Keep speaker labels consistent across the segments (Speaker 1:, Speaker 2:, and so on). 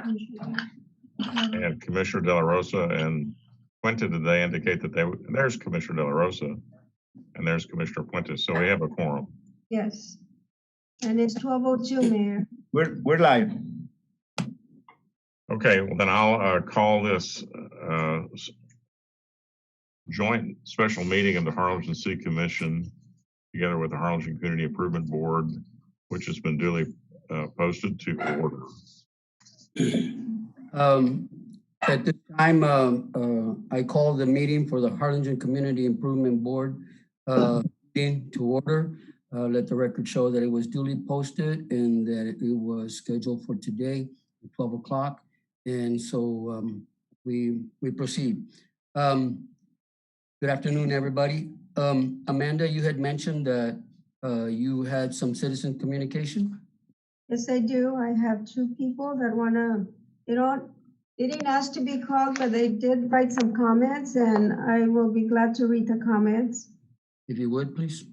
Speaker 1: And Commissioner De La Rosa and Puente, did they indicate that there's Commissioner De La Rosa and there's Commissioner Puente, so we have a quorum.
Speaker 2: Yes. And it's 12:02, Mayor.
Speaker 3: We're live.
Speaker 1: Okay, well then I'll call this joint special meeting of the Harlingen City Commission together with the Harlingen Community Improvement Board, which has been duly posted to order.
Speaker 4: At this time, I call the meeting for the Harlingen Community Improvement Board meeting to order. Let the record show that it was duly posted and that it was scheduled for today at 12 o'clock. And so we proceed. Good afternoon, everybody. Amanda, you had mentioned that you had some citizen communication.
Speaker 2: Yes, I do. I have two people that want to, they didn't ask to be called, but they did write some comments, and I will be glad to read the comments.
Speaker 4: If you would, please.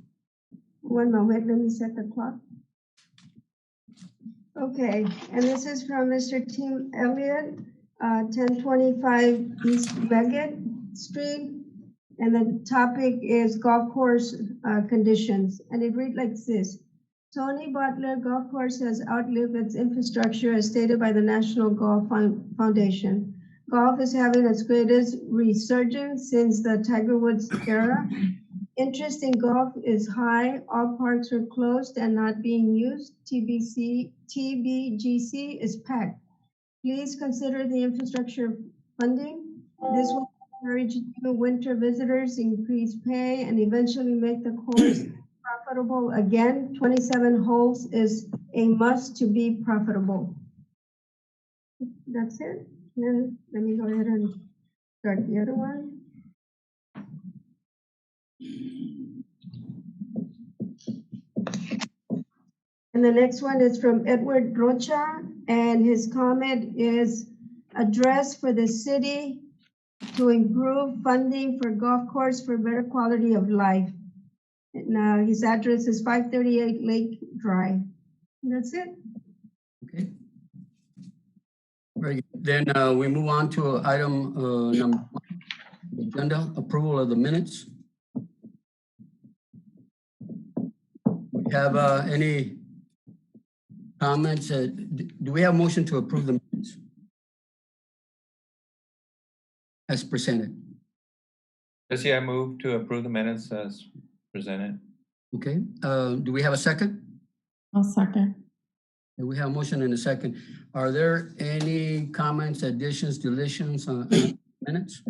Speaker 2: One moment, let me set the clock. Okay, and this is from Mr. Tim Elliott, 1025 East Leggett Street. And the topic is golf course conditions. And it reads like this. Tony Butler Golf Course has outlived its infrastructure as stated by the National Golf Foundation. Golf is having its greatest resurgence since the Tiger Woods era. Interest in golf is high. All parks are closed and not being used. TBGC is packed. Please consider the infrastructure funding. This will encourage new winter visitors, increase pay, and eventually make the course profitable again. 27 holes is a must to be profitable. That's it. Then let me go ahead and start the other one. And the next one is from Edward Rocha, and his comment is address for the city to improve funding for golf course for better quality of life. Now his address is 538 Lake Drive. And that's it.
Speaker 4: Okay. Very good. Then we move on to item number 1, agenda approval of the minutes. We have any comments? Do we have a motion to approve the minutes as presented?
Speaker 5: Yes, I move to approve the minutes as presented.
Speaker 4: Okay. Do we have a second?
Speaker 6: I'll second.
Speaker 4: We have a motion and a second. Are there any comments, additions, deletions on minutes?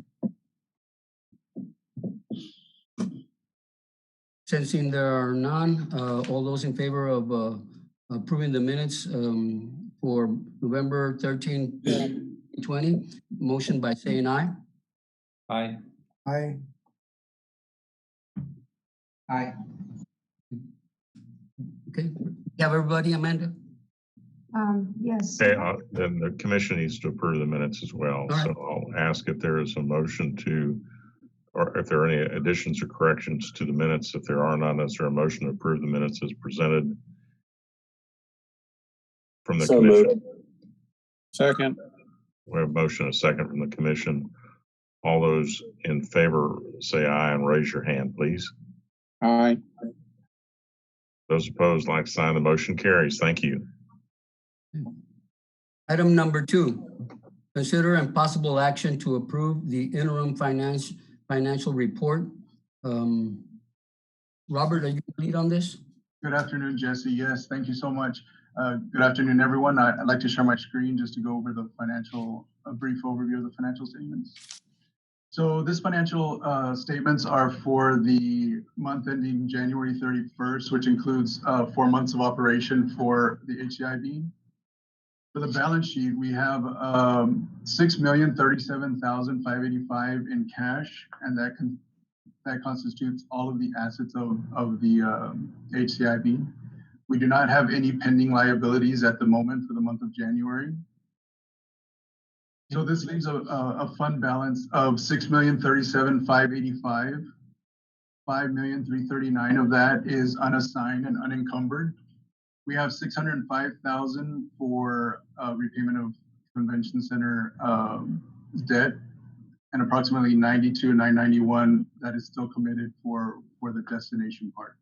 Speaker 4: Sensing there are none, all those in favor of approving the minutes for November 13, 2020, motion by saying aye.
Speaker 5: Aye.
Speaker 3: Aye. Aye.
Speaker 4: Okay. Have everybody, Amanda?
Speaker 2: Yes.
Speaker 1: Okay, then the commission needs to approve the minutes as well.
Speaker 4: All right.
Speaker 1: So I'll ask if there is a motion to, or if there are any additions or corrections to the minutes. If there are none, is there a motion to approve the minutes as presented from the commission?
Speaker 3: Moved. Second.
Speaker 1: We have a motion and a second from the commission. All those in favor say aye and raise your hand, please.
Speaker 3: Aye.
Speaker 1: Those opposed, like sign. The motion carries. Thank you.
Speaker 4: Item number 2, consider and possible action to approve the interim financial report. Robert, are you lead on this?
Speaker 7: Good afternoon, Jesse. Yes, thank you so much. Good afternoon, everyone. I'd like to share my screen just to go over the a brief overview of the financial statements. So this financial statements are for the month ending January 31st, which includes 4 months of operation for the HCIB. For the balance sheet, we have $6,037,585 in cash, and that constitutes all of the assets of the HCIB. We do not have any pending liabilities at the moment for the month of January. So this leaves a fund balance of $6,037,585. $5,339,000 of that is unassigned and unencumbered. We have $605,000 for repayment of Convention Center debt, and approximately 92,991 that is still committed for the destination park.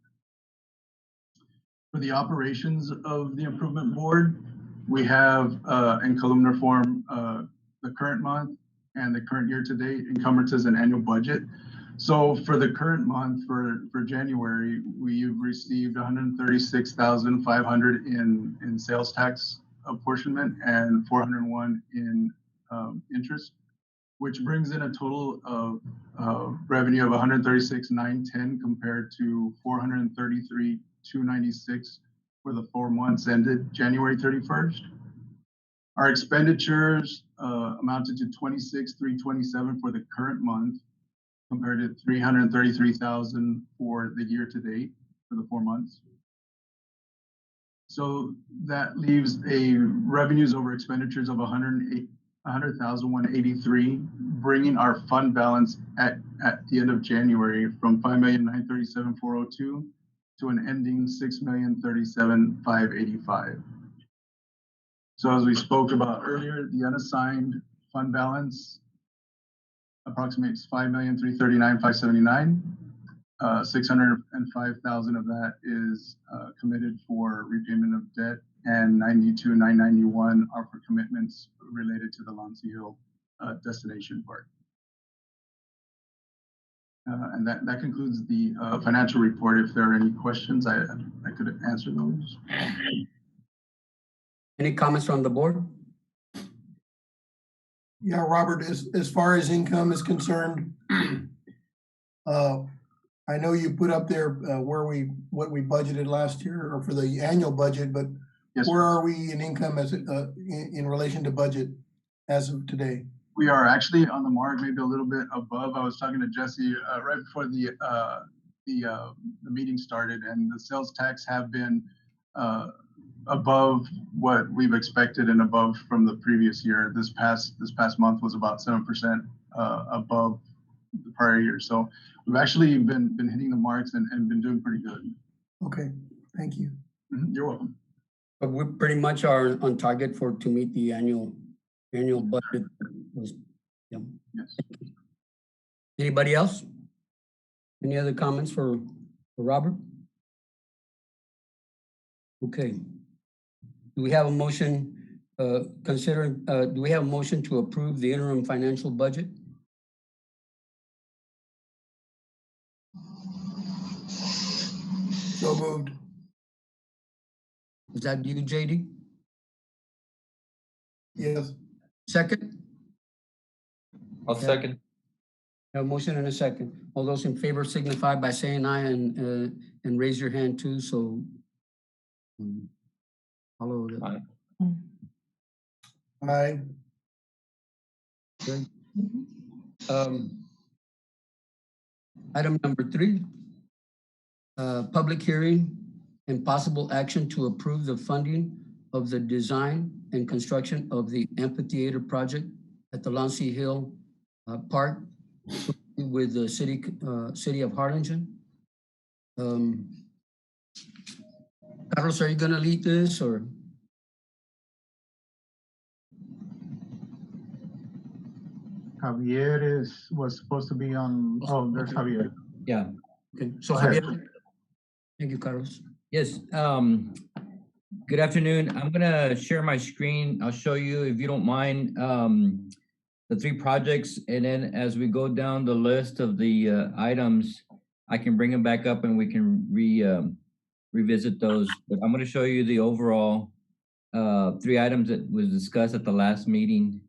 Speaker 7: For the operations of the improvement board, we have in columnar form the current month and the current year to date encumbrances and annual budget. So for the current month, for January, we've received 136,500 in sales tax apportionment and 401 in interest, which brings in a total of revenue of 136,910 compared to 433,296 for the 4 months ended January 31st. Our expenditures amounted to 26,327 for the current month, compared to 333,000 for the year to date for the 4 months. So that leaves a revenues over expenditures of 100,183, bringing our fund balance at the end of January from 5,937,402 to an ending 6,037,585. So as we spoke about earlier, the unassigned fund balance approximates 5,339,579. 605,000 of that is committed for repayment of debt, and 92,991 are for commitments related to the Lansing Hill destination park. And that concludes the financial report. If there are any questions, I could answer those.
Speaker 4: Any comments from the board?
Speaker 6: Yeah, Robert, as far as income is concerned, I know you put up there what we budgeted last year or for the annual budget, but
Speaker 7: Yes,
Speaker 6: where
Speaker 7: sir.
Speaker 6: are we in income as in relation to budget as of today?
Speaker 7: We are actually on the mark, maybe a little bit above. I was talking to Jesse right before the meeting started, and the sales tax have been above what we've expected and above from the previous year. This past month was about 7% above the prior year. So we've actually been hitting the marks and been doing pretty good.
Speaker 6: Okay, thank you.
Speaker 7: You're welcome.
Speaker 4: But we pretty much are on target to meet the annual budget. Yeah.
Speaker 7: Yes.
Speaker 4: Anybody else? Any other comments for Robert? Okay. Do we have a motion do we have a motion to approve the interim financial budget?
Speaker 6: So moved.
Speaker 4: Is that you, JD?
Speaker 6: Yes.
Speaker 4: Second?
Speaker 5: I'll second.
Speaker 4: Have a motion and a second. All those in favor signify by saying aye and raise your hand too. So follow the.
Speaker 5: Aye.
Speaker 6: Aye.
Speaker 4: Okay. Item number 3, public hearing and possible action to approve the funding of the design and construction of the amphitheater project at the Lansing Hill Park with the city of Harlingen. Carlos, are you going to lead this or?
Speaker 8: Javier was supposed to be on. Oh, there's Javier.
Speaker 9: Yeah.
Speaker 4: Okay. So
Speaker 8: Go ahead.
Speaker 4: Javier, thank you, Carlos.
Speaker 9: Yes. Good afternoon. I'm gonna share my screen. I'll show you, if you don't mind, the 3 projects, and then as we go down the list of the items, I can bring them back up and we can revisit those. But I'm gonna show you the overall 3 items that was discussed at the last meeting.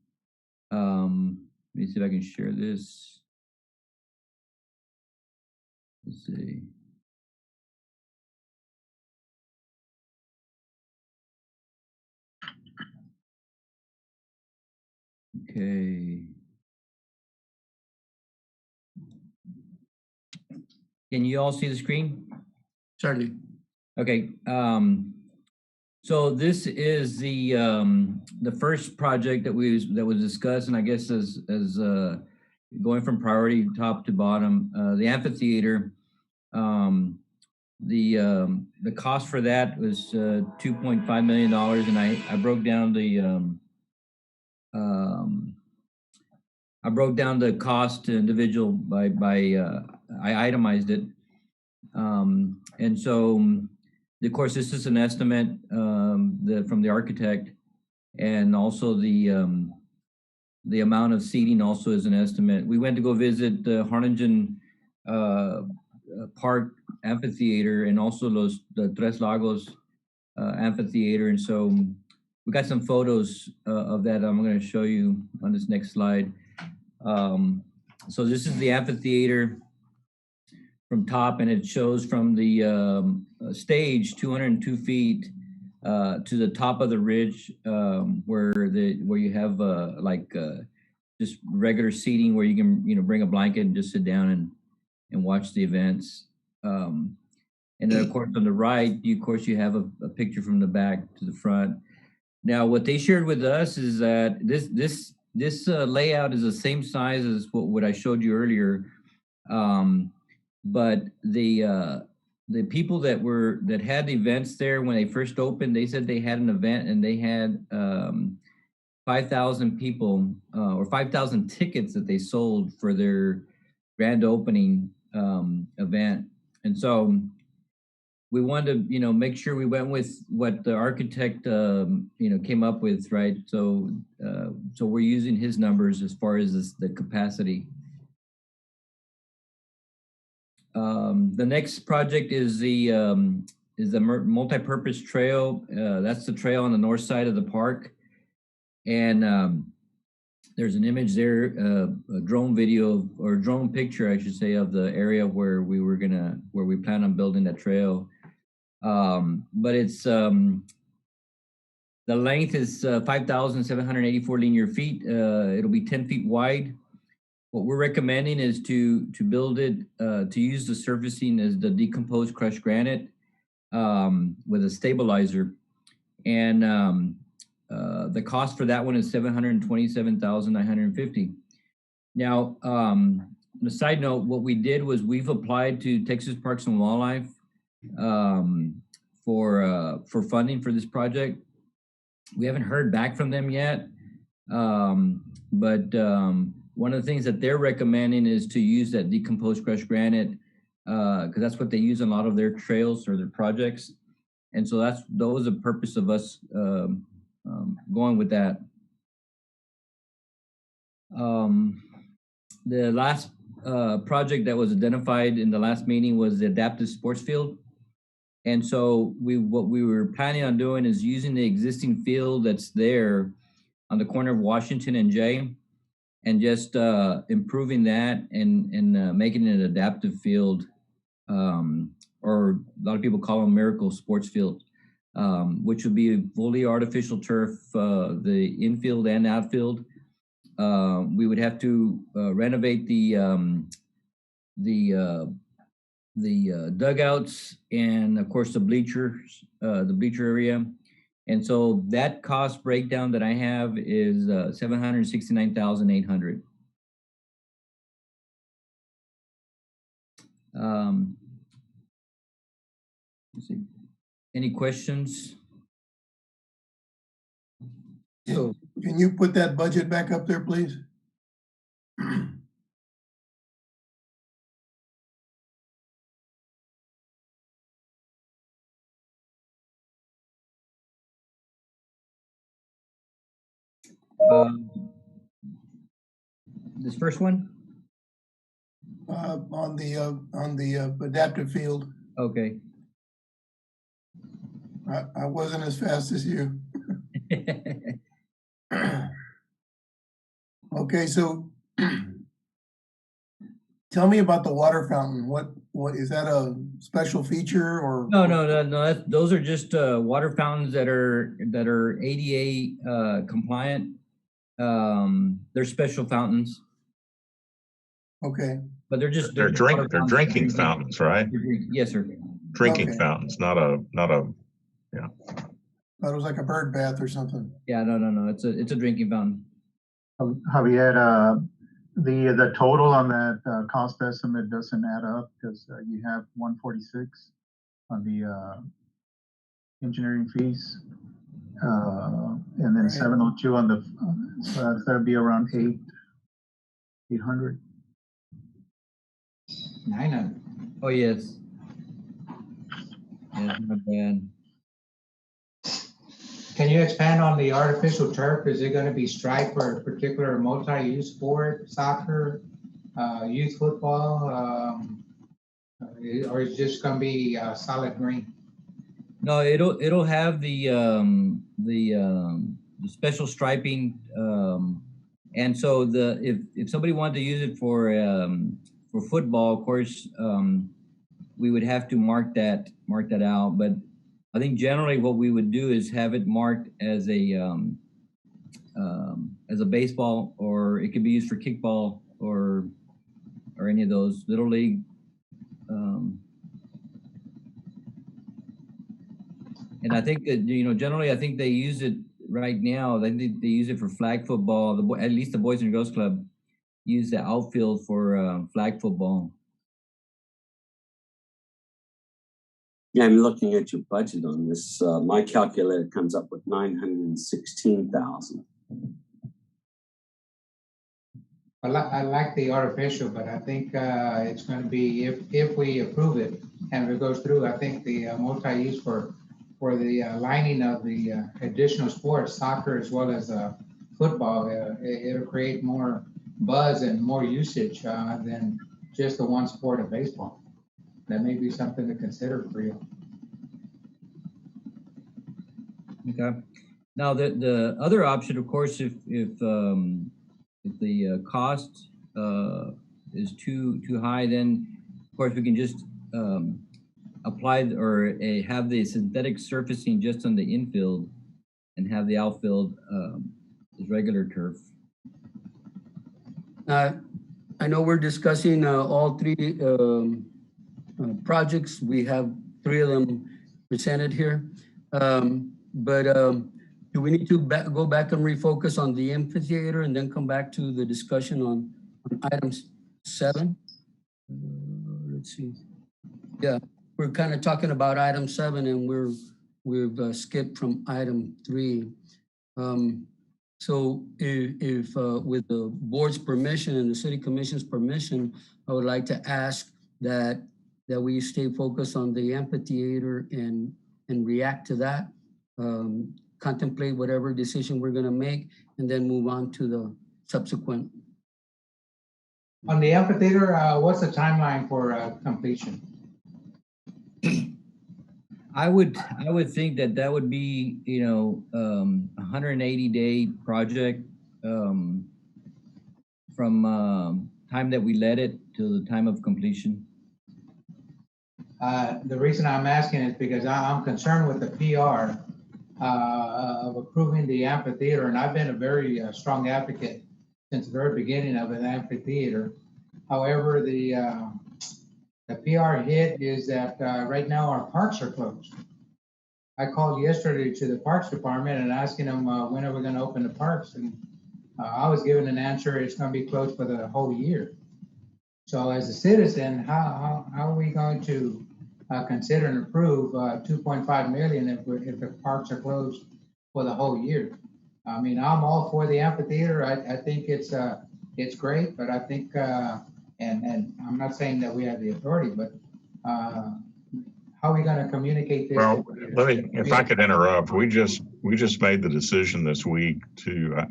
Speaker 9: Let me see if I can share this. Let's see. Okay. Can you all see the screen?
Speaker 4: Certainly.
Speaker 9: Okay. So this is the first project that was discussed, and I guess as going from priority top to bottom, the amphitheater. The cost for that was $2.5 million, and I broke down the I broke down the cost to individual I itemized it. And so, of course, this is an estimate from the architect, and also the amount of seating also is an estimate. We went to go visit the Harlingen Park Amphitheater and also the Tres Lagos Amphitheater. And so we got some photos of that I'm going to show you on this next slide. So this is the amphitheater from top, and it shows from the stage 202 feet to the top of the ridge, where you have just regular seating where you can bring a blanket and just sit down and watch the events. And then of course on the right, you have a picture from the back to the front. Now what they shared with us is that this layout is the same size as what I showed you earlier, but the people that had the events there when they first opened, they said they had an event and they had 5,000 people or 5,000 tickets that they sold for their grand opening event. And so we wanted to, make sure we went with what the architect, came up with, right? So we're using his numbers as far as the capacity. The next project is the multi-purpose trail. That's the trail on the north side of the park. And there's an image there, a drone video or drone picture, I should say, of the area where we plan on building that trail. But it's the length is 5,784 linear feet. It'll be 10 feet wide. What we're recommending is to build it, to use the surfacing as the decomposed crushed granite with a stabilizer. And the cost for that one is $727,950. Now, on a side note, what we did was we've applied to Texas Parks and Wildlife for funding for this project. We haven't heard back from them yet, but one of the things that they're recommending is to use that decomposed crushed granite because that's what they use in a lot of their trails or their projects. And so that was the purpose of us going with that. The last project that was identified in the last meeting was the adaptive sports field. And so what we were planning on doing is using the existing field that's there on the corner of Washington and J, and just improving that and making it an adaptive field, or a lot of people call them miracle sports field, which would be fully artificial turf, the infield and outfield. We would have to renovate the dugouts and of course the bleachers, the bleacher area. And so that cost breakdown that I have is $769,800. Let's see. Any questions?
Speaker 6: So, can you put that budget back up there, please?
Speaker 9: This first one?
Speaker 6: On the adaptive field.
Speaker 9: Okay.
Speaker 6: I wasn't as fast as you. Okay, so tell me about the water fountain. What is that, a special feature or?
Speaker 9: No. Those are just water fountains that are ADA compliant. They're special fountains.
Speaker 6: Okay.
Speaker 9: But they're just
Speaker 1: they're drinking fountains, right?
Speaker 9: Yes, sir.
Speaker 1: Drinking fountains, not a. Yeah.
Speaker 6: Thought it was like a bird bath or something.
Speaker 9: Yeah, no. It's a drinking fountain.
Speaker 8: Javier, the total on that cost estimate doesn't add up because you have 146 on the engineering fees, and then 702 on the, so that'd be around 8. 800.
Speaker 3: 900.
Speaker 9: Oh, yes. Yeah, not bad.
Speaker 3: Can you expand on the artificial turf? Is it gonna be striped for a particular multi-use sport, soccer, youth football? Or is it just gonna be solid green?
Speaker 9: No, it'll have the special striping, and so if somebody wanted to use it for football, of course, we would have to mark that out. But I think generally what we would do is have it marked as a baseball, or it could be used for kickball or any of those little league. And I think that, generally, I think they use it right now. They use it for flag football. At least the Boys and Girls Club use the outfield for flag football.
Speaker 10: Yeah, I'm looking at your budget on this. My calculator comes up with 916,000.
Speaker 3: I like the artificial, but I think it's going to be, if we approve it and if it goes through, I think the multi-use for the lining of the additional sports, soccer as well as football, it'll create more buzz and more usage than just the one sport of baseball. That may be something to consider for you.
Speaker 9: Okay. Now the other option, of course, if the cost is too high, then of course we can just apply or have the synthetic surfacing just on the infield and have the outfield as regular turf.
Speaker 4: I know we're discussing all three projects. We have three of them presented here. But do we need to go back and refocus on the amphitheater and then come back to the discussion on items 7? Let's see. Yeah, we're kind of talking about item 7 and we've skipped from item 3. So if with the board's permission and the city commission's permission, I would like to ask that we stay focused on the amphitheater and react to that, contemplate whatever decision we're gonna make, and then move on to the subsequent.
Speaker 3: On the amphitheater, what's the timeline for completion?
Speaker 9: I would think that would be, 180-day project from time that we let it to the time of completion.
Speaker 3: The reason I'm asking is because I'm concerned with the PR of approving the amphitheater, and I've been a very strong advocate since the very beginning of an amphitheater. However, the PR hit is that right now our parks are closed. I called yesterday to the Parks Department and asking them when are we going to open the parks, and I was given an answer it's going to be closed for the whole year. So as a citizen, how are we going to consider and approve 2.5 million if the parks are closed for the whole year? I mean, I'm all for the amphitheater. I think it's great, but I think and I'm not saying that we have the authority, but how are we going to communicate this?
Speaker 1: Well, if I could interrupt, we just made the decision this week to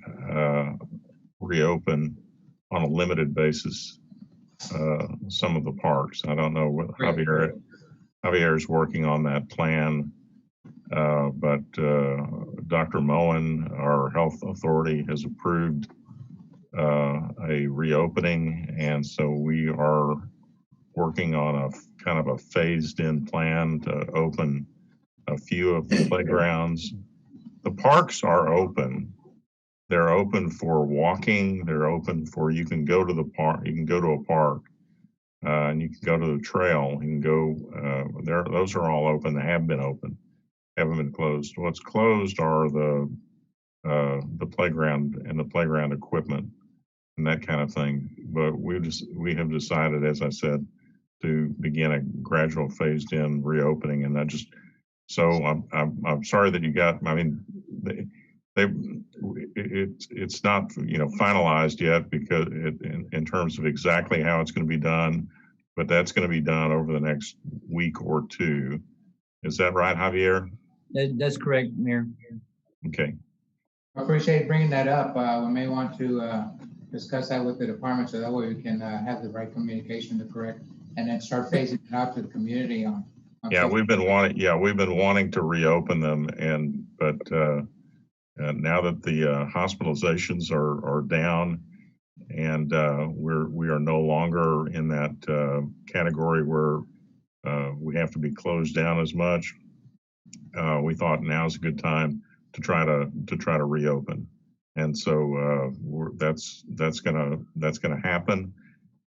Speaker 1: reopen on a limited basis some of the parks. I don't know what Javier is working on that plan, but Dr. Moen, our health authority, has approved a reopening, and so we are working on a kind of a phased-in plan to open a few of the playgrounds. The parks are open. They're open for walking. They're open for, you can go to the park. You can go to a park, and you can go to the trail. You can go there. Those are all open. They have been open, haven't been closed. What's closed are the playground and the playground equipment and that kind of thing. But we have decided, as I said, to begin a gradual phased-in reopening, and that just, so I'm sorry that you got. I mean, it's not, finalized yet because in terms of exactly how it's going to be done, but that's going to be done over the next week or two. Is that right, Javier?
Speaker 9: That's correct, Mayor.
Speaker 1: Okay.
Speaker 3: I appreciate bringing that up. We may want to discuss that with the department so that way we can have the right communication to correct and then start phasing it out to the community on.
Speaker 1: Yeah, we've been wanting to reopen them, but now that the hospitalizations are down, and we are no longer in that category where we have to be closed down as much. We thought now's a good time to try to reopen, and so that's gonna happen,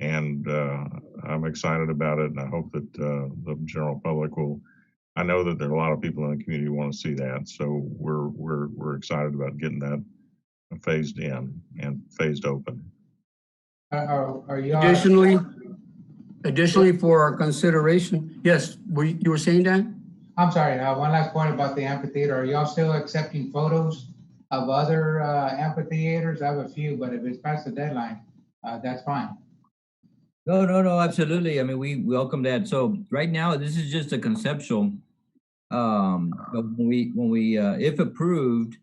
Speaker 1: and I'm excited about it, and I hope that the general public will. I know that there are a lot of people in the community who want to see that, so we're excited about getting that phased in and phased open.
Speaker 3: Are you
Speaker 4: Additionally, for our consideration, yes, you were saying that?
Speaker 3: I'm sorry, one last point about the amphitheater. Are y'all still accepting photos of other amphitheaters? I have a few, but if it's past the deadline, that's fine.
Speaker 9: No, absolutely. I mean, we welcome that. So right now, this is just a conceptual. But when we if approved,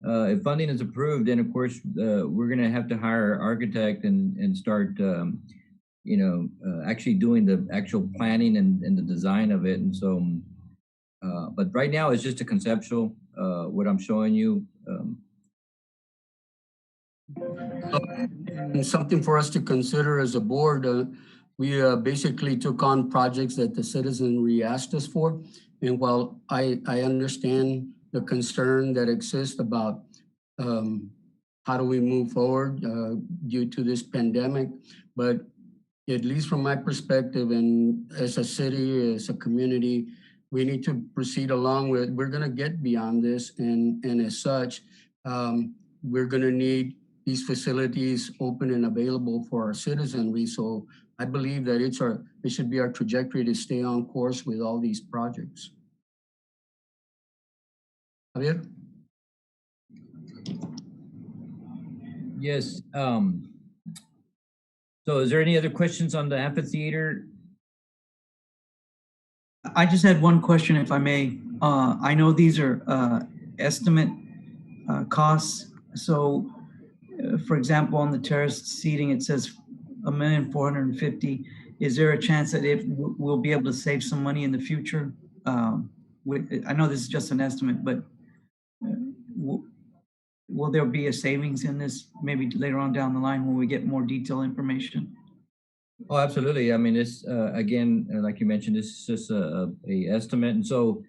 Speaker 9: if funding is approved, then of course we're going to have to hire an architect and start, actually doing the actual planning and the design of it. And so, but right now it's just a conceptual. What I'm showing you.
Speaker 4: And something for us to consider as a board. We basically took on projects that the citizenry asked us for. And while I understand the concern that exists about how do we move forward due to this pandemic, but at least from my perspective and as a city, as a community, we need to proceed along with, we're gonna get beyond this, and as such, we're gonna need these facilities open and available for our citizenry. So I believe that it should be our trajectory to stay on course with all these projects. Javier?
Speaker 9: Yes. So is there any other questions on the amphitheater?
Speaker 11: I just had one question, if I may. I know these are estimate costs. So, for example, on the terraced seating, it says $1,450,000. Is there a chance that we'll be able to save some money in the future? I know this is just an estimate, but will there be a savings in this maybe later on down the line when we get more detailed information?
Speaker 9: Oh, absolutely. I mean, this again, like you mentioned, this is just a estimate, and so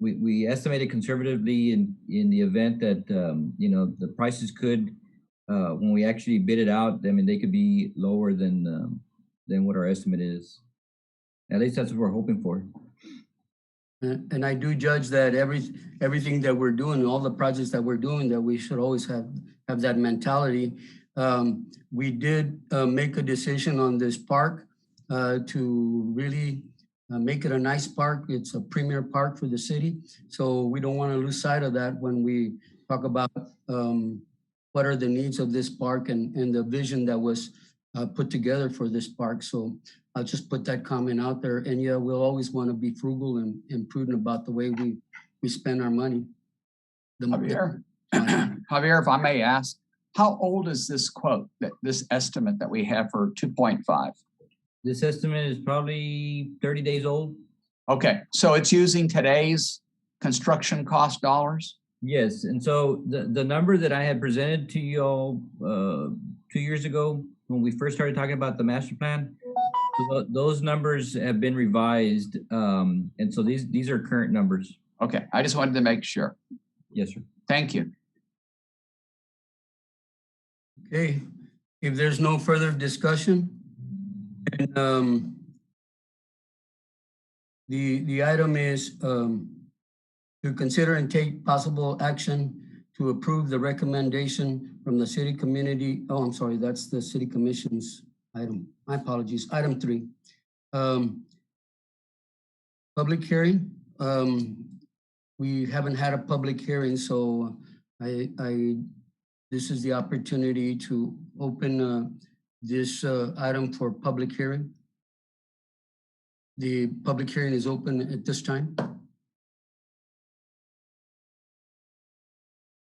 Speaker 9: we estimated conservatively in the event that the prices could, when we actually bid it out, I mean, they could be lower than what our estimate is. At least that's what we're hoping for.
Speaker 4: And I do judge that everything that we're doing, all the projects that we're doing, that we should always have that mentality. We did make a decision on this park to really make it a nice park. It's a premier park for the city. So we don't want to lose sight of that when we talk about what are the needs of this park and the vision that was put together for this park. So I'll just put that comment out there. And yeah, we'll always want to be frugal and prudent about the way we spend our money.
Speaker 12: Javier, Javier, if I may ask, how old is this quote, this estimate that we have for 2.5?
Speaker 9: This estimate is probably 30 days old.
Speaker 12: Okay, so it's using today's construction cost dollars?
Speaker 9: Yes, and so the number that I had presented to you all 2 years ago when we first started talking about the master plan, those numbers have been revised, and so these are current numbers.
Speaker 12: Okay, I just wanted to make sure.
Speaker 9: Yes, sir.
Speaker 12: Thank you.
Speaker 4: Okay, if there's no further discussion, and, the item is to consider and take possible action to approve the recommendation from the city community. Oh, I'm sorry, that's the city commission's item. My apologies. Item 3. Public hearing. We haven't had a public hearing, so This is the opportunity to open this item for public hearing. The public hearing is open at this time.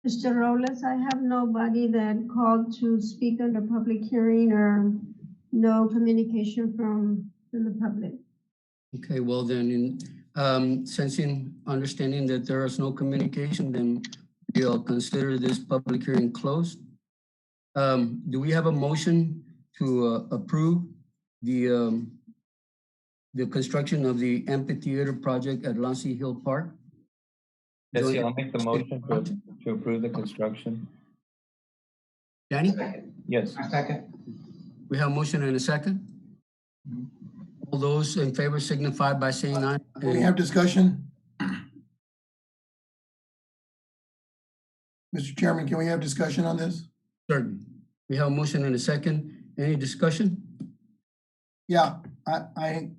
Speaker 2: Mr. Robles, I have nobody that called to speak on the public hearing or no communication from the public.
Speaker 4: Okay, well then, sensing, understanding that there is no communication, then we'll consider this public hearing closed. Do we have a motion to approve the construction of the amphitheater project at Lansing Hill Park?
Speaker 5: Jesse, I'll make the motion to approve the construction.
Speaker 4: Danny?
Speaker 5: Yes.
Speaker 3: A second.
Speaker 4: We have a motion and a second. All those in favor signify by saying aye.
Speaker 6: We have discussion? Mr. Chairman, can we have discussion on this?
Speaker 4: Certainly. We have a motion and a second. Any discussion?
Speaker 6: Yeah, I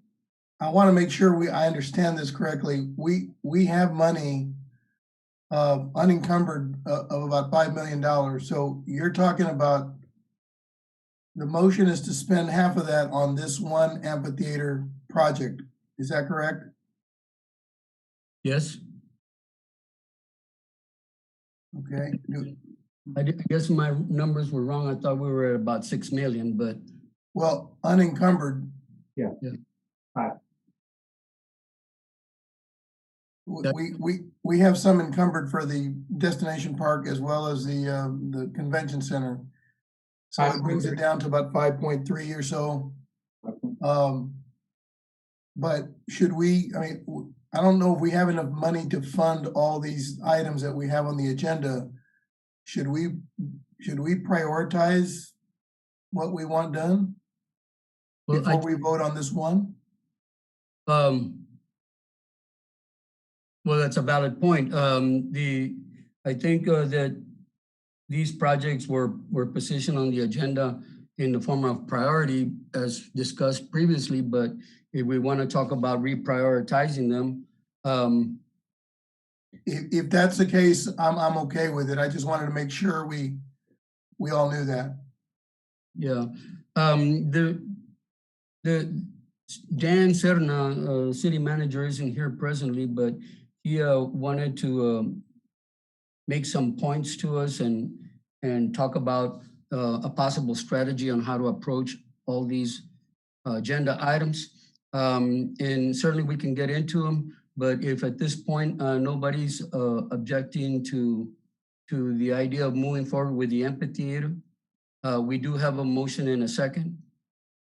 Speaker 6: want to make sure I understand this correctly. We have money unencumbered of about $5 million. So you're talking about the motion is to spend half of that on this one amphitheater project. Is that correct?
Speaker 4: Yes.
Speaker 6: Okay.
Speaker 4: I guess my numbers were wrong. I thought we were at about 6 million, but.
Speaker 6: Well, unencumbered.
Speaker 3: Yeah. Right.
Speaker 6: We have some encumbered for the destination park as well as the convention center. So it brings it down to about 5.3 or so. But should we, I don't know if we have enough money to fund all these items that we have on the agenda. Should we prioritize what we want done before we vote on this one?
Speaker 4: Well, that's a valid point. I think that these projects were positioned on the agenda in the form of priority as discussed previously, but if we want to talk about reprioritizing them.
Speaker 6: If that's the case, I'm okay with it. I just wanted to make sure we all knew that.
Speaker 4: Yeah. The Dan Serna, city manager, isn't here presently, but he wanted to make some points to us and talk about a possible strategy on how to approach all these agenda items. And certainly we can get into them, but if at this point nobody's objecting to the idea of moving forward with the amphitheater, we do have a motion and a second.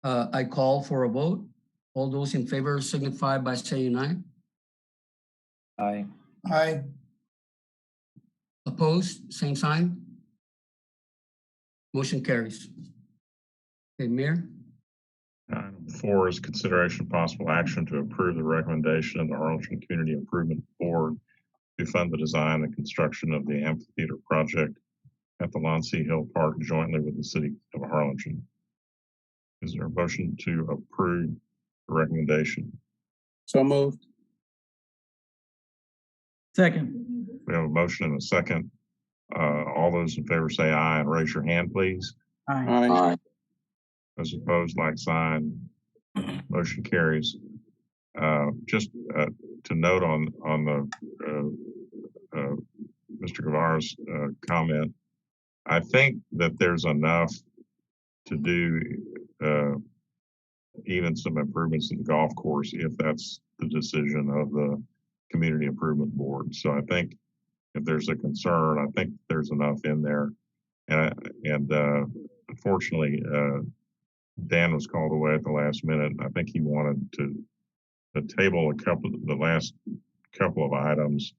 Speaker 4: I call for a vote. All those in favor signify by saying aye.
Speaker 5: Aye.
Speaker 6: Aye.
Speaker 4: Opposed, same sign. Motion carries. Okay, Mayor.
Speaker 1: Item 4 is consideration of possible action to approve the recommendation of the Arlington Community Improvement Board to fund the design and construction of the amphitheater project at the Lansing Hill Park jointly with the city of Harlingen. Is there a motion to approve the recommendation?
Speaker 12: So moved.
Speaker 11: Second.
Speaker 1: We have a motion and a second. All those in favor say aye and raise your hand, please.
Speaker 11: Aye.
Speaker 10: Aye.
Speaker 1: Those opposed, like sign. Motion carries. Just to note on the Mr. Guevara's comment, I think that there's enough to do even some improvements in the golf course if that's the decision of the Community Improvement Board. So I think if there's a concern, I think there's enough in there. And unfortunately, Dan was called away at the last minute. I think he wanted to table the last couple of items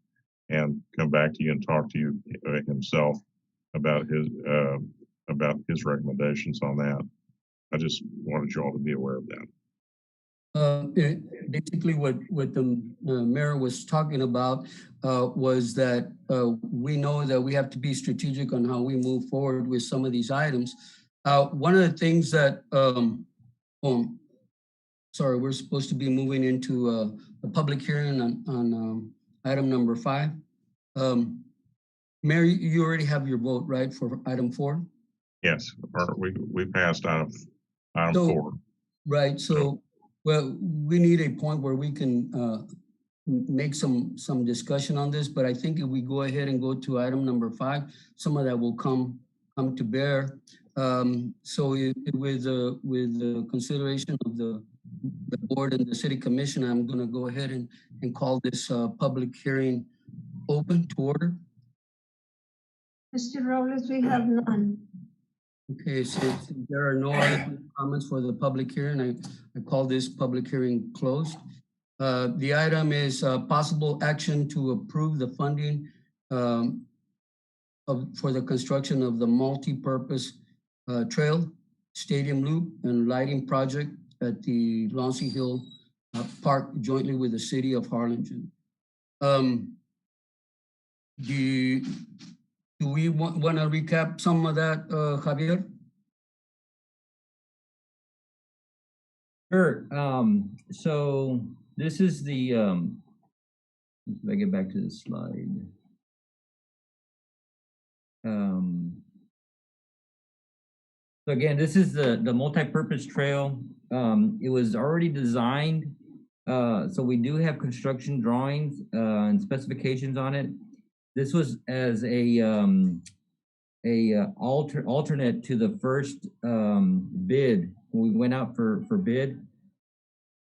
Speaker 1: and come back to you and talk to you himself about his recommendations on that. I just wanted you all to be aware of that.
Speaker 4: Basically, what the mayor was talking about was that we know that we have to be strategic on how we move forward with some of these items. One of the things that, sorry, we're supposed to be moving into a public hearing on item number 5. Mary, you already have your vote, right, for item 4?
Speaker 1: Yes, or we passed item
Speaker 4: So-
Speaker 1: 4.
Speaker 4: Right, so, well, we need a point where we can make some discussion on this, but I think if we go ahead and go to item number 5, some of that will come to bear. So with the consideration of the board and the city commission, I'm gonna go ahead and call this public hearing open to order.
Speaker 2: Mr. Robles, we have none.
Speaker 4: Okay, so there are no other comments for the public hearing. I call this public hearing closed. The item is possible action to approve the funding for the construction of the multi-purpose trail, stadium loop, and lighting project at the Lonsey Hill Park jointly with the city of Harlingen. Do we want to recap some of that, Javier?
Speaker 9: Sure. So this is the, if I get back to the slide. So again, this is the multi-purpose trail. It was already designed. So we do have construction drawings and specifications on it. This was as a alternate to the first bid when we went out for bid.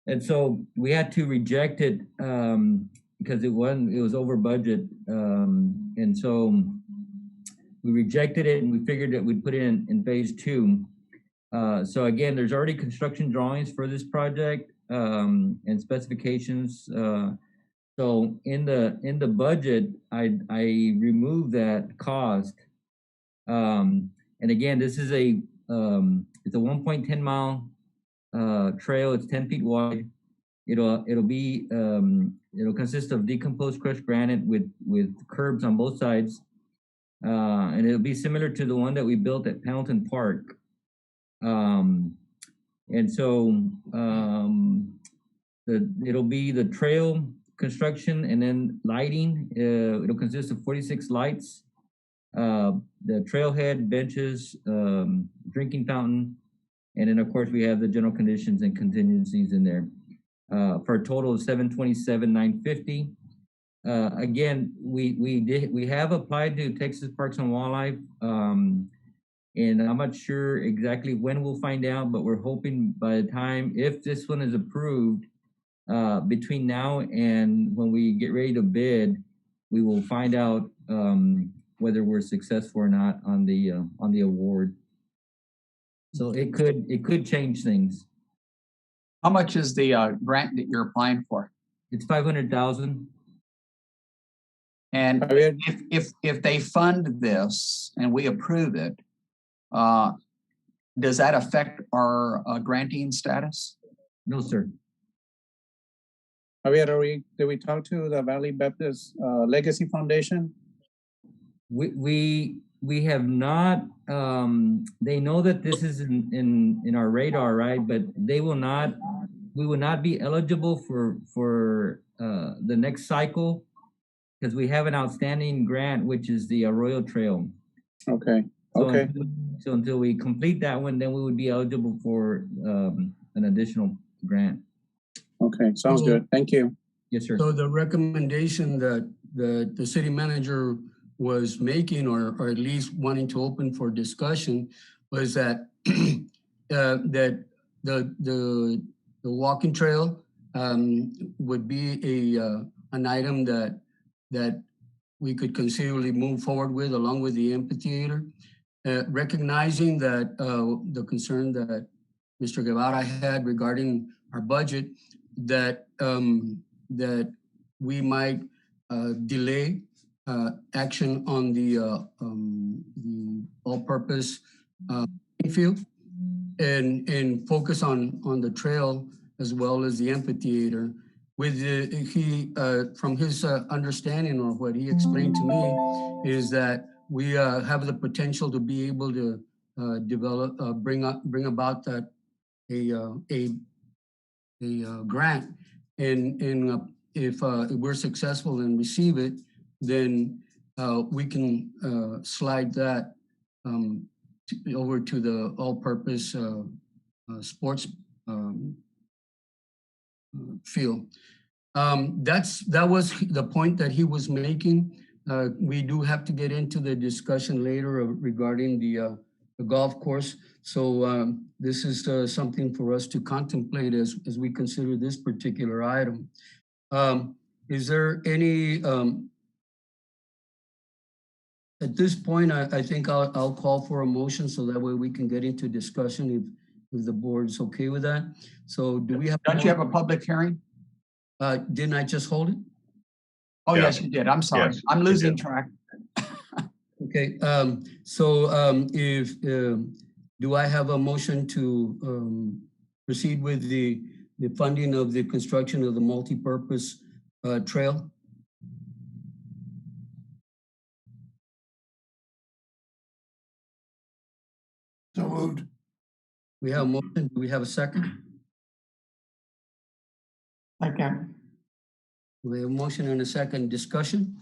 Speaker 9: And so we had to reject it because it was over budget. And so we rejected it and we figured that we'd put it in phase 2. So again, there's already construction drawings for this project and specifications. So in the budget, I removed that cost. And again, this is it's a 1.10 mile trail. It's 10 feet wide. It'll consist of decomposed crushed granite with curbs on both sides. And it'll be similar to the one that we built at Pendleton Park. And so it'll be the trail construction and then lighting. It'll consist of 46 lights, the trailhead, benches, drinking fountain, and then of course we have the general conditions and contingencies in there for a total of $727,950. Again, we have applied to Texas Parks and Wildlife, and I'm not sure exactly when we'll find out, but we're hoping by the time, if this one is approved, between now and when we get ready to bid, we will find out whether we're successful or not on the award. So it could change things.
Speaker 12: How much is the grant that you're applying for?
Speaker 9: It's $500,000.
Speaker 12: And if they fund this and we approve it, does that affect our granting status?
Speaker 9: No, sir.
Speaker 13: Javier, did we talk to the Valley Baptist Legacy Foundation?
Speaker 9: We have not. They know that this is in our radar, right? But they will not. We will not be eligible for the next cycle because we have an outstanding grant, which is the Arroyo Trail.
Speaker 13: Okay.
Speaker 9: So
Speaker 13: okay.
Speaker 9: Until we complete that one, then we would be eligible for an additional grant.
Speaker 13: Okay, sounds good. Thank you.
Speaker 9: Yes, sir.
Speaker 4: So the recommendation that the city manager was making, or at least wanting to open for discussion, was that that the walking trail would be an item that we could conceivably move forward with, along with the amphitheater, recognizing that the concern that Mr. Guevara had regarding our budget, that that we might delay action on the all-purpose field and focus on the trail as well as the amphitheater. With from his understanding, or what he explained to me, is that we have the potential to be able to develop, bring about that a grant, and if we're successful and receive it, then we can slide that over to the all-purpose sports field. That was the point that he was making. We do have to get into the discussion later regarding the golf course. So this is something for us to contemplate as we consider this particular item. Is there any, at this point, I think I'll call for a motion so that way we can get into discussion if the board's okay with that. So do we have?
Speaker 12: Don't you have a public hearing?
Speaker 4: Didn't I just hold it?
Speaker 12: Oh,
Speaker 1: Yeah.
Speaker 12: yes, you did. I'm sorry.
Speaker 1: Yes,
Speaker 12: I'm
Speaker 1: you
Speaker 12: losing
Speaker 1: did.
Speaker 12: track.
Speaker 4: Okay, do I have a motion to proceed with the funding of the construction of the multipurpose trail?
Speaker 6: So moved.
Speaker 4: We have a motion. Do we have a second?
Speaker 12: Second.
Speaker 4: We have a motion and a second. Discussion?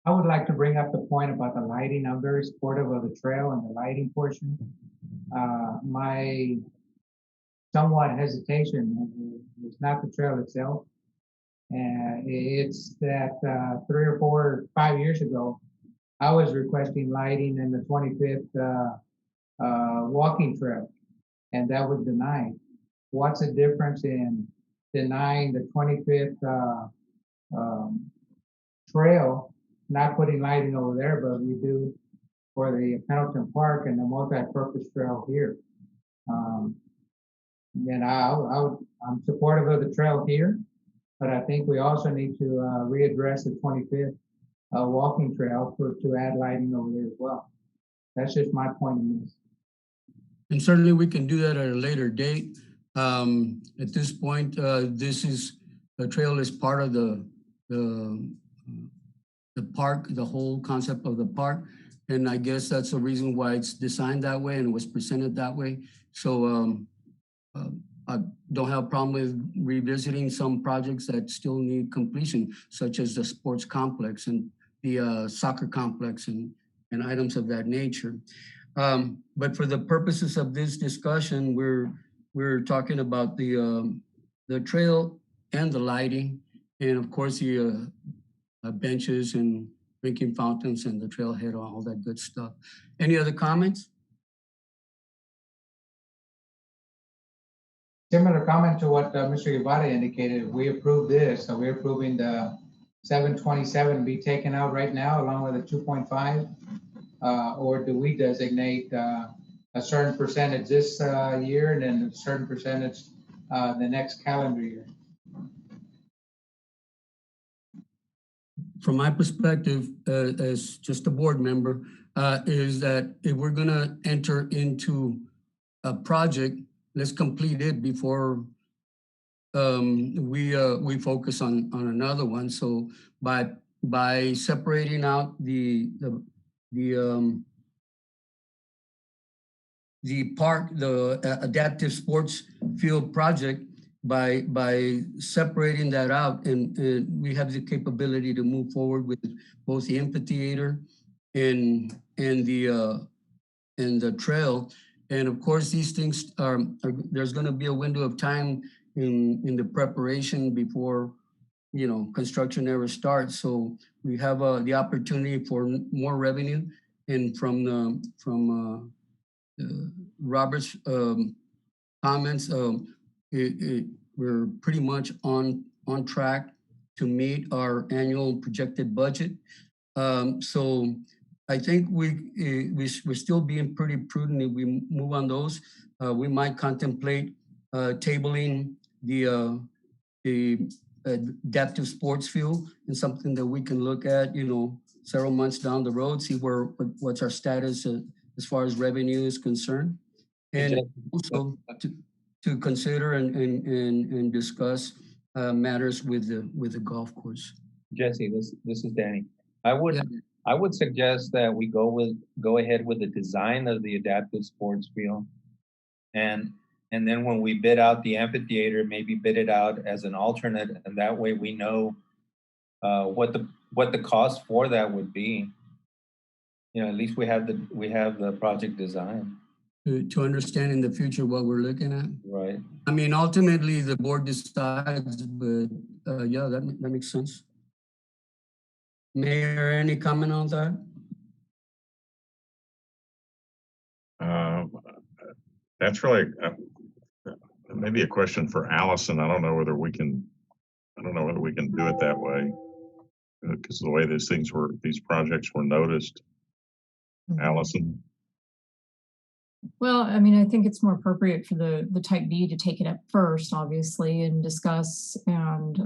Speaker 3: I would like to bring up the point about the lighting. I'm very supportive of the trail and the lighting portion. My somewhat hesitation is not the trail itself. It's that 3 or 4 or 5 years ago, I was requesting lighting in the 25th walking trail, and that was denied. What's the difference in denying the 25th trail, not putting lighting over there, but we do for the Pendleton Park and the multi-purpose trail here? And I'm supportive of the trail here, but I think we also need to readdress the 25th walking trail to add lighting over there as well. That's just my point in this.
Speaker 4: And certainly we can do that at a later date. At this point, the trail is part of the park, the whole concept of the park. And I guess that's the reason why it's designed that way and was presented that way. So I don't have a problem with revisiting some projects that still need completion, such as the sports complex and the soccer complex and items of that nature. But for the purposes of this discussion, we're talking about the trail and the lighting, and of course the benches and drinking fountains and the trailhead, all that good stuff. Any other comments?
Speaker 3: Similar comment to what Mr. Guevara indicated. We approved this, so we're approving the 727 be taken out right now along with the 2.5, or do we designate a certain percentage this year and then a certain percentage the next calendar year?
Speaker 4: From my perspective, as just a board member, is that if we're gonna enter into a project, let's complete it before we focus on another one. So by separating out the park, the adaptive sports field project, by separating that out, and we have the capability to move forward with both the amphitheater and the trail. And of course, these things there's going to be a window of time in the preparation before, construction ever starts. So we have the opportunity for more revenue, and from Robert's comments, we're pretty much on track to meet our annual projected budget. So I think we're still being pretty prudent if we move on those. We might contemplate tabling the adaptive sports field and something that we can look at, several months down the road, see what's our status as far as revenue is concerned, and also to consider and discuss matters with the golf course.
Speaker 5: Jesse, this is Danny. I would suggest that we go ahead with the design of the adaptive sports field, and then when we bid out the amphitheater, maybe bid it out as an alternate, and that way we know what the cost for that would be. You know, at least we have the project design.
Speaker 4: To understand in the future what we're looking at.
Speaker 5: Right.
Speaker 4: I mean, ultimately the board decides, but yeah, that makes sense. Mayor, any comment on that?
Speaker 1: That's really maybe a question for Allison. I don't know whether we can do it that way because the way these projects were noticed. Allison.
Speaker 14: Well, I mean, I think it's more appropriate for the type B to take it up first, obviously, and discuss. And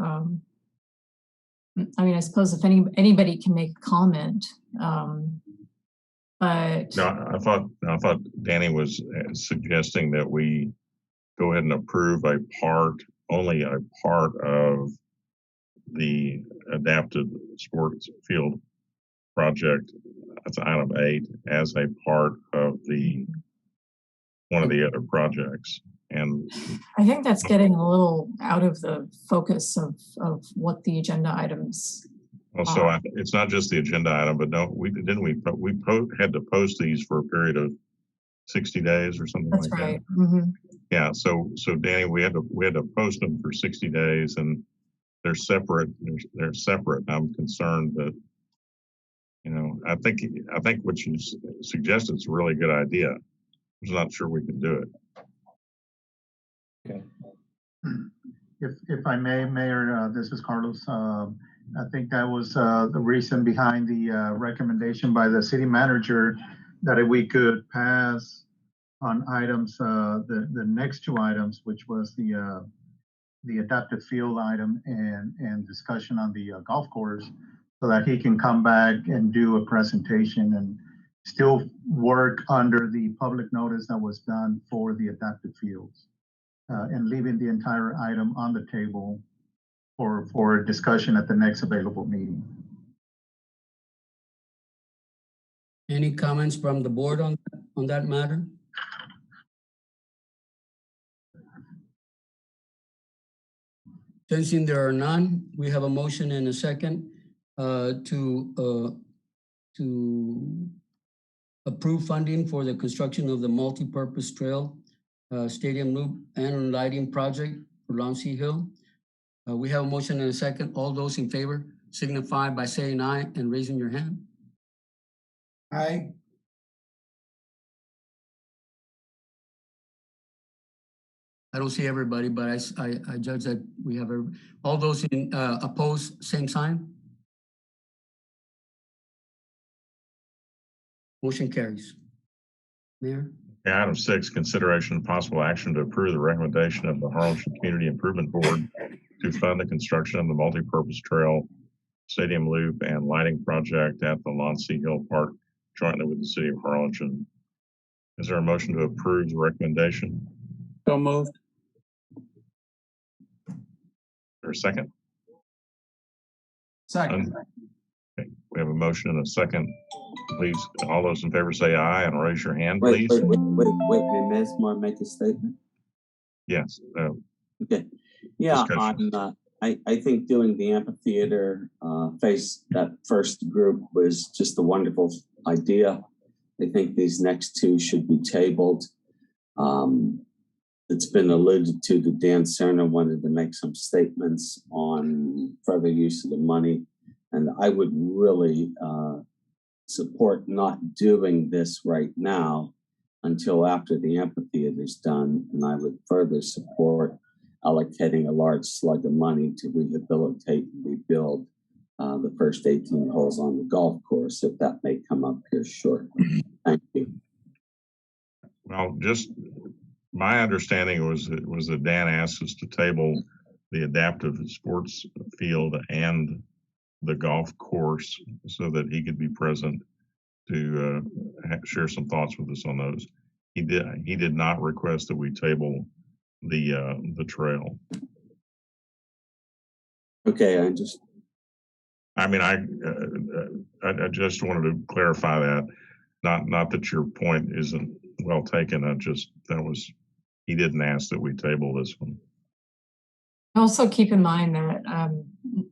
Speaker 14: I mean, I suppose if anybody can make a comment, but
Speaker 1: no, I thought Danny was suggesting that we go ahead and approve only a part of the adapted sports field project. That's item 8 as a part of one of the other projects. And
Speaker 14: I think that's getting a little out of the focus of what the agenda items.
Speaker 1: Well, so it's not just the agenda item, but we had to post these for a period of 60 days or something
Speaker 14: That's
Speaker 1: like
Speaker 14: right.
Speaker 1: that.
Speaker 14: Mm-hmm.
Speaker 1: Yeah. So Danny, we had to post them for 60 days, and they're separate. They're separate. I'm concerned that, you know, I think what you suggested is a really good idea. I'm just not sure we can do it.
Speaker 5: Okay.
Speaker 8: If I may, Mayor, this is Carlos. I think that was the reason behind the recommendation by the city manager that if we could pass on items, the next 2 items, which was the adaptive field item and discussion on the golf course, so that he can come back and do a presentation and still work under the public notice that was done for the adaptive fields, and leaving the entire item on the table for discussion at the next available meeting.
Speaker 4: Any comments from the board on that matter? Sensing there are none, we have a motion and a second to approve funding for the construction of the multi-purpose trail, stadium loop and lighting project for Lansing Hill. We have a motion and a second. All those in favor signify by saying aye and raising your hand.
Speaker 6: Aye.
Speaker 4: I don't see everybody, but I judge that we have all those in opposed, same sign. Motion carries. Mayor?
Speaker 1: Item 6, consideration of possible action to approve the recommendation of the Harlingen Community Improvement Board to fund the construction of the multi-purpose trail, stadium loop, and lighting project at the Lansing Hill Park jointly with the city of Harlingen. Is there a motion to approve the recommendation?
Speaker 13: So moved.
Speaker 1: Is there a second?
Speaker 12: Second.
Speaker 1: Okay. We have a motion and a second. Please, all those in favor say aye and raise your hand,
Speaker 10: Wait,
Speaker 1: please.
Speaker 10: wait, may Ms. Moore make a statement?
Speaker 1: Yes.
Speaker 10: Okay. Yeah,
Speaker 1: Discussion.
Speaker 10: I think doing the amphitheater that first group was just a wonderful idea. I think these next 2 should be tabled. It's been alluded to that Dan Cerner wanted to make some statements on further use of the money. And I would really support not doing this right now until after the amphitheater is done. And I would further support allocating a large slug of money to rehabilitate and rebuild the first 18 holes on the golf course, if that may come up here shortly. Thank you.
Speaker 1: Well, just my understanding was that Dan asked us to table the adaptive sports field and the golf course so that he could be present to share some thoughts with us on those. He did not request that we table the trail.
Speaker 10: Okay, I
Speaker 1: just wanted to clarify that. Not that your point isn't well taken. He didn't ask that we table this one.
Speaker 14: Also keep in mind that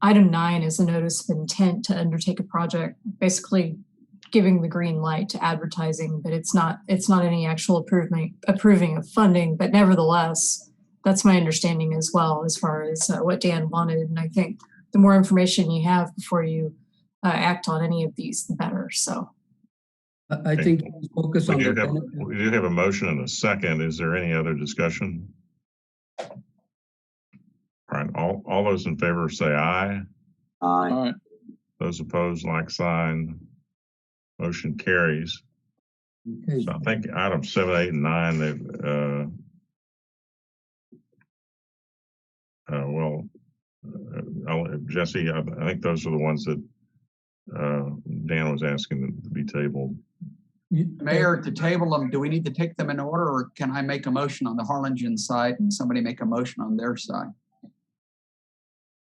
Speaker 14: item 9 is a notice of intent to undertake a project, basically giving the green light to advertising, but it's not any actual approving of funding. But nevertheless, that's my understanding as well, as far as what Dan wanted. And I think the more information you have before you act on any of these, the better. So
Speaker 4: I think focus on
Speaker 1: we do have a motion and a second. Is there any other discussion? All right, all those in favor say aye.
Speaker 10: Aye.
Speaker 1: Those opposed, like sign. Motion carries.
Speaker 4: Okay.
Speaker 1: So I think item 7, 8, and 9, Jesse, I think those are the ones that Dan was asking to be tabled.
Speaker 12: Mayor, to table them, do we need to take them in order, or can I make a motion on the Harlingen side and somebody make a motion on their side?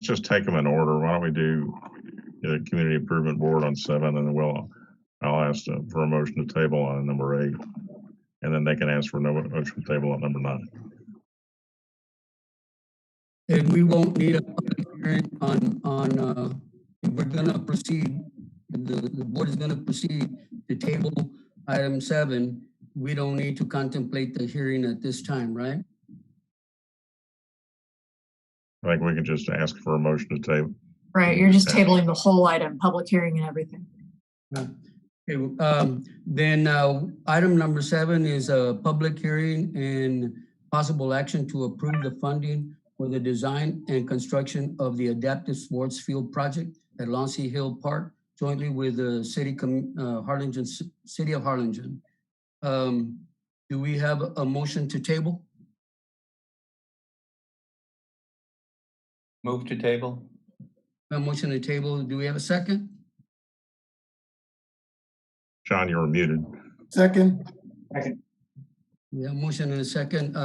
Speaker 1: Just take them in order. Why don't we do the Community Improvement Board on 7, and then I'll ask for a motion to table on number 8, and then they can ask for no motion to table on number 9.
Speaker 4: And we won't need a public hearing on if we're gonna proceed, the board is gonna proceed to table item 7. We don't need to contemplate the hearing at this time, right?
Speaker 1: I think we can just ask for a motion to table.
Speaker 14: right, you're just tabling the whole item, public hearing and everything.
Speaker 4: Okay, then item number 7 is a public hearing and possible action to approve the funding for the design and construction of the adaptive sports field project at Lonsey Hill Park, jointly with the city of Harlingen. Do we have a motion to table?
Speaker 5: Move to table.
Speaker 4: A motion to table. Do we have a second?
Speaker 1: John, you were muted.
Speaker 6: Second.
Speaker 4: We have a motion and a second.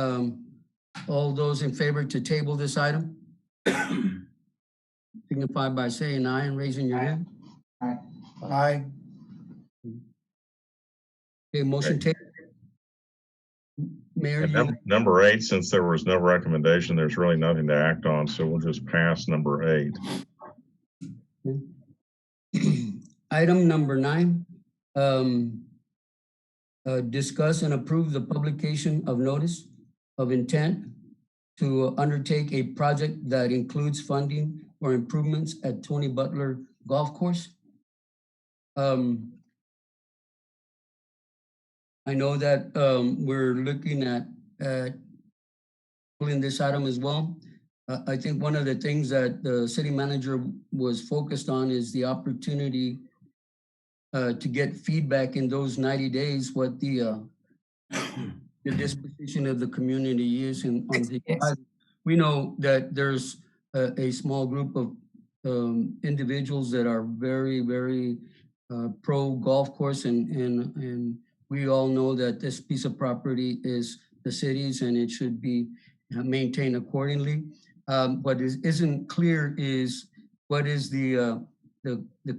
Speaker 4: All those in favor to table this item? Signify by saying aye and raising your hand.
Speaker 6: Aye.
Speaker 4: Okay, motion tabled. Mayor,
Speaker 1: Number 8, since there was no recommendation, there's really nothing to act on, so we'll just pass number 8.
Speaker 4: Item number 9, discuss and approve the publication of notice of intent to undertake a project that includes funding for improvements at Tony Butler Golf Course. I know that we're looking at pulling this item as well. I think one of the things that the city manager was focused on is the opportunity to get feedback in those 90 days, what the disposition of the community is. And we know that there's a small group of individuals that are very, very pro golf course, and we all know that this piece of property is the city's and it should be maintained accordingly. What isn't clear is what is the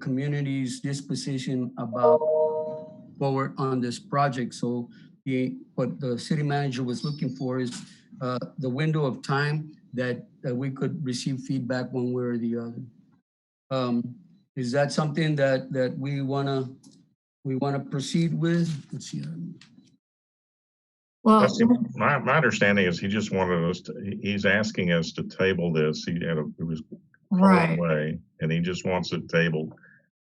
Speaker 4: community's disposition about forward on this project. So what the city manager was looking for is the window of time that we could receive feedback one way or the other. Is that something that we wanna proceed with? Let's see.
Speaker 14: Well,
Speaker 1: my understanding is he just wanted us to, he's asking us to table this. It was
Speaker 14: right
Speaker 1: away, and he just wants it tabled,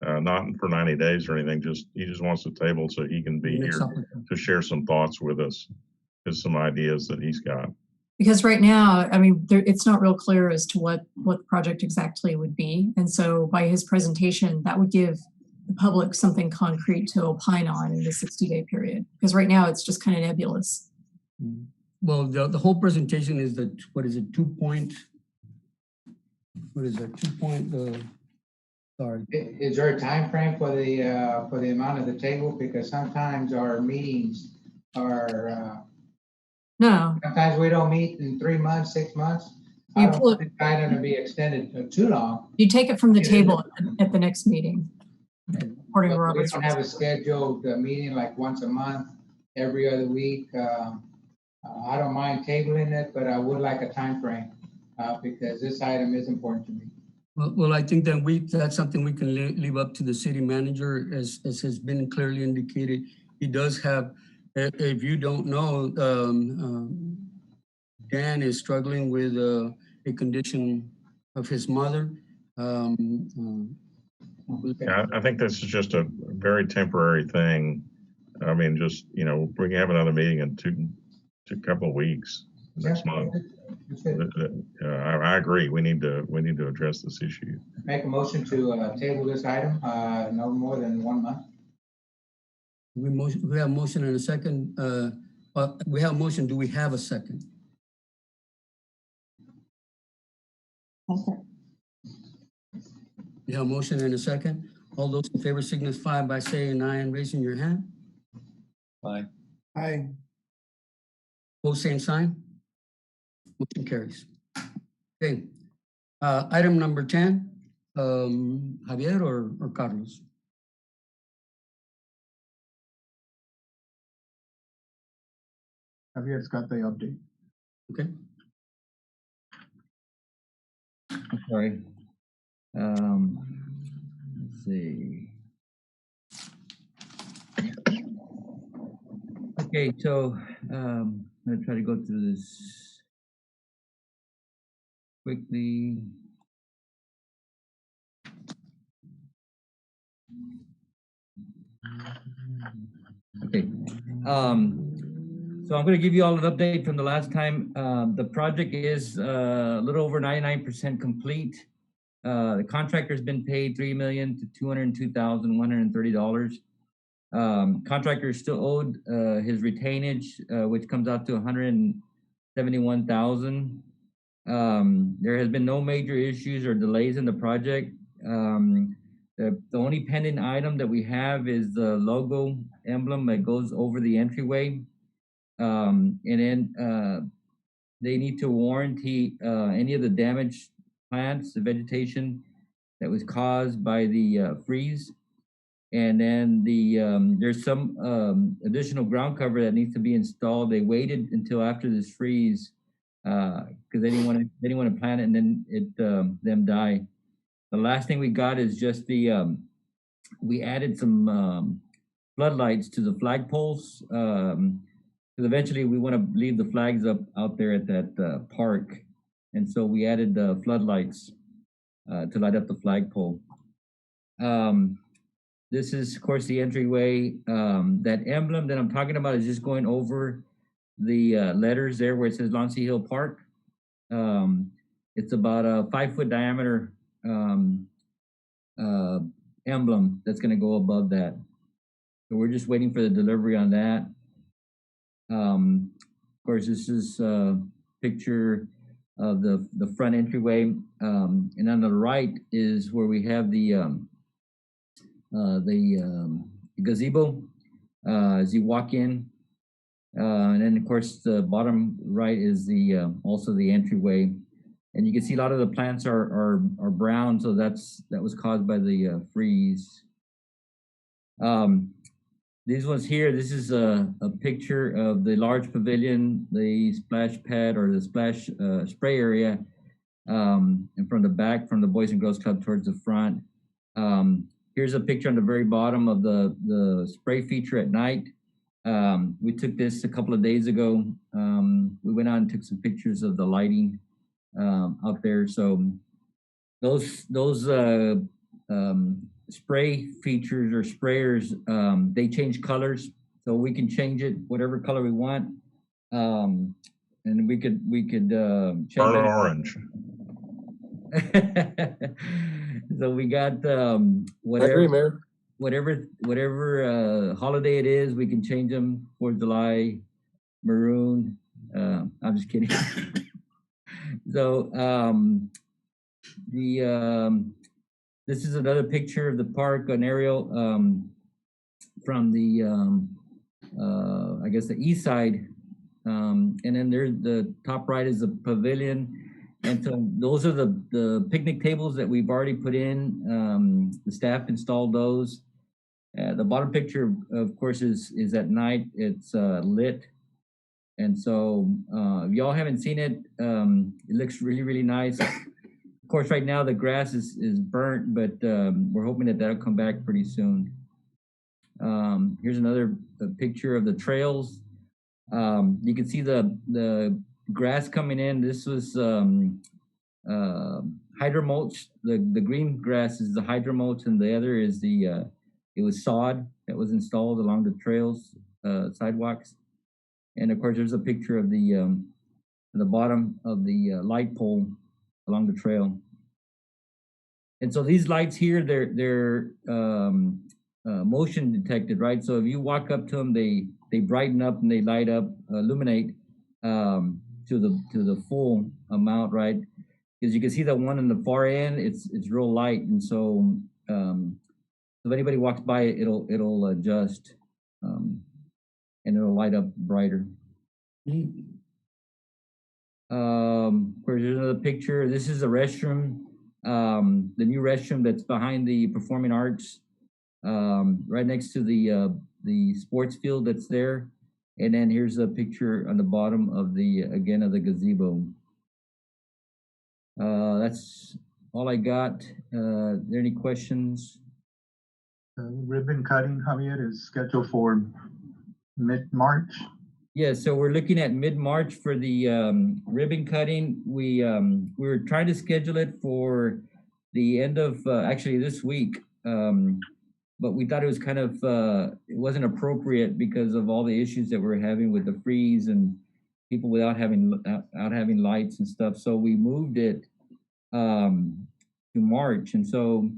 Speaker 1: not for 90 days or anything. He just wants it tabled so he can be here to share some thoughts with us, just some ideas that he's got.
Speaker 14: Because right now, I mean, it's not real clear as to what the project exactly would be. And so by his presentation, that would give the public something concrete to opine on in the 60-day period. Because right now it's just kind of nebulous.
Speaker 4: Well, the whole presentation is the, what is it, 2 point, what is it, 2 point, sorry.
Speaker 3: Is there a time frame for the amount of the table? Because sometimes our meetings are,
Speaker 14: No.
Speaker 3: sometimes we don't meet in 3 months, 6 months. I don't want this item to be extended too long.
Speaker 14: You take it from the table at the next meeting. According to
Speaker 3: We
Speaker 14: Robert's
Speaker 3: don't have a scheduled meeting like once a month, every other week. I don't mind tabling it, but I would like a time frame. because this item is important to me.
Speaker 4: Well, I think that that's something we can leave up to the city manager, as has been clearly indicated. He does have, if you don't know, Dan is struggling with a condition of his mother.
Speaker 1: Yeah, I think this is just a very temporary thing. I mean, just, we can have another meeting in two couple of weeks, next month. I agree. We need to address this issue.
Speaker 3: Make a motion to table this item no more than 1 month.
Speaker 4: We have a motion and a second. We have a motion. Do we have a second?
Speaker 2: Okay.
Speaker 4: We have a motion and a second. All those in favor signify by saying aye and raising your hand.
Speaker 5: Aye.
Speaker 6: Aye.
Speaker 4: Both same sign. Motion carries. Okay. Item number 10, Javier or Carlos?
Speaker 8: Javier's got the update.
Speaker 4: Okay.
Speaker 9: Sorry. Let's see. Okay, so I'm gonna try to go through this quickly. Okay. So I'm going to give you all an update from the last time. The project is a little over 99% complete. The contractor's been paid $3,202,130. Contractor is still owed his retainage, which comes out to $171,000. There has been no major issues or delays in the project. The only pending item that we have is the logo emblem that goes over the entryway. And then they need to warranty any of the damaged plants, the vegetation that was caused by the freeze. And then there's some additional ground cover that needs to be installed. They waited until after this freeze because they didn't want to plant it and then them die. The last thing we got is just we added some floodlights to the flagpoles. Because eventually we want to leave the flags up out there at that park. And so we added the floodlights to light up the flagpole. This is, of course, the entryway. That emblem that I'm talking about is just going over the letters there where it says Launcie Hill Park. It's about a 5-foot diameter emblem that's going to go above that. So we're just waiting for the delivery on that. Of course, this is a picture of the front entryway, and on the right is where we have the gazebo as you walk in, and then of course the bottom right is the also the entryway, and you can see a lot of the plants are brown, so that was caused by the freeze. These ones here, this is a picture of the large pavilion, the splash pad or the splash spray area, and from the back, from the Boys and Girls Club towards the front. Here's a picture on the very bottom of the spray feature at night. We took this a couple of days ago. We went out and took some pictures of the lighting out there. So those spray features or sprayers, they change colors, so we can change it whatever color we want, and we could change
Speaker 1: Burnt
Speaker 9: it.
Speaker 1: orange.
Speaker 9: So we got
Speaker 15: I agree, Mayor.
Speaker 9: whatever holiday it is, we can change them. 4th of July, maroon. I'm just kidding. So this is another picture of the park, an aerial from the, I guess, the east side. And then there's the top right is the pavilion. And so those are the picnic tables that we've already put in. The staff installed those. The bottom picture, of course, is at night. It's lit. And so if y'all haven't seen it, it looks really, really nice. Of course, right now the grass is burnt, but we're hoping that that'll come back pretty soon. Here's another picture of the trails. You can see the grass coming in. This was hydromulch. The green grass is the hydromulch, and the other is it was sod that was installed along the trails, sidewalks. And of course, there's a picture of the bottom of the light pole along the trail. And so these lights here, they're motion detected, right? So if you walk up to them, they brighten up and they light up, illuminate to the full amount, right? Because you can see the one in the far end, it's real light, and so if anybody walks by it, it'll adjust, and it'll light up brighter. There's another picture. This is a restroom, the new restroom that's behind the Performing Arts, right next to the sports field that's there. And then here's a picture on the bottom of the gazebo. That's all I got. Are there any questions?
Speaker 8: Ribbon cutting, Javier, is scheduled for mid-March.
Speaker 9: Yeah, so we're looking at mid-March for the ribbon cutting. We were trying to schedule it for the end of actually this week, but we thought it was kind of it wasn't appropriate because of all the issues that we're having with the freeze and people without having lights and stuff. So we moved it to March, and so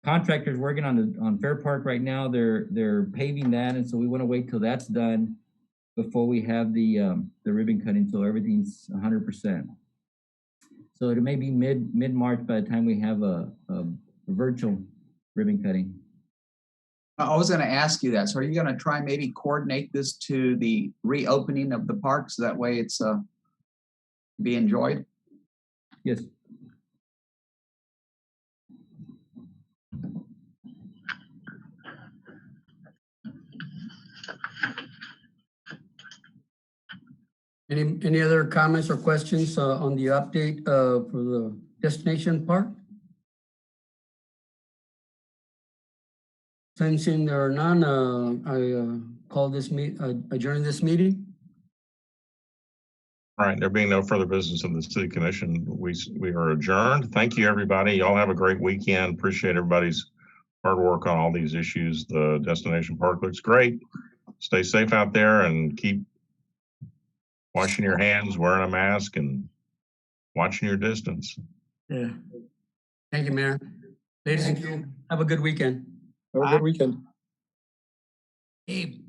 Speaker 9: contractors working on Fair Park right now. They're paving that, and so we want to wait till that's done before we have the ribbon cutting, so everything's 100%. So it may be mid-March by the time we have a virtual ribbon cutting.
Speaker 12: I was going to ask you that. So are you going to try and maybe coordinate this to the reopening of the park so that way it's be enjoyed?
Speaker 9: Yes.
Speaker 4: Any other comments or questions on the update for the destination park? Sensing there are none, I call this adjourn this meeting.
Speaker 1: All right, there being no further business of the City Commission, we are adjourned. Thank you, everybody. Y'all have a great weekend. Appreciate everybody's hard work on all these issues. The destination park looks great. Stay safe out there and keep washing your hands, wearing a mask, and watching your distance.
Speaker 4: Yeah. Thank you, Mayor. Ladies and gentlemen, have a good weekend.
Speaker 13: Have a good weekend.
Speaker 4: Abe.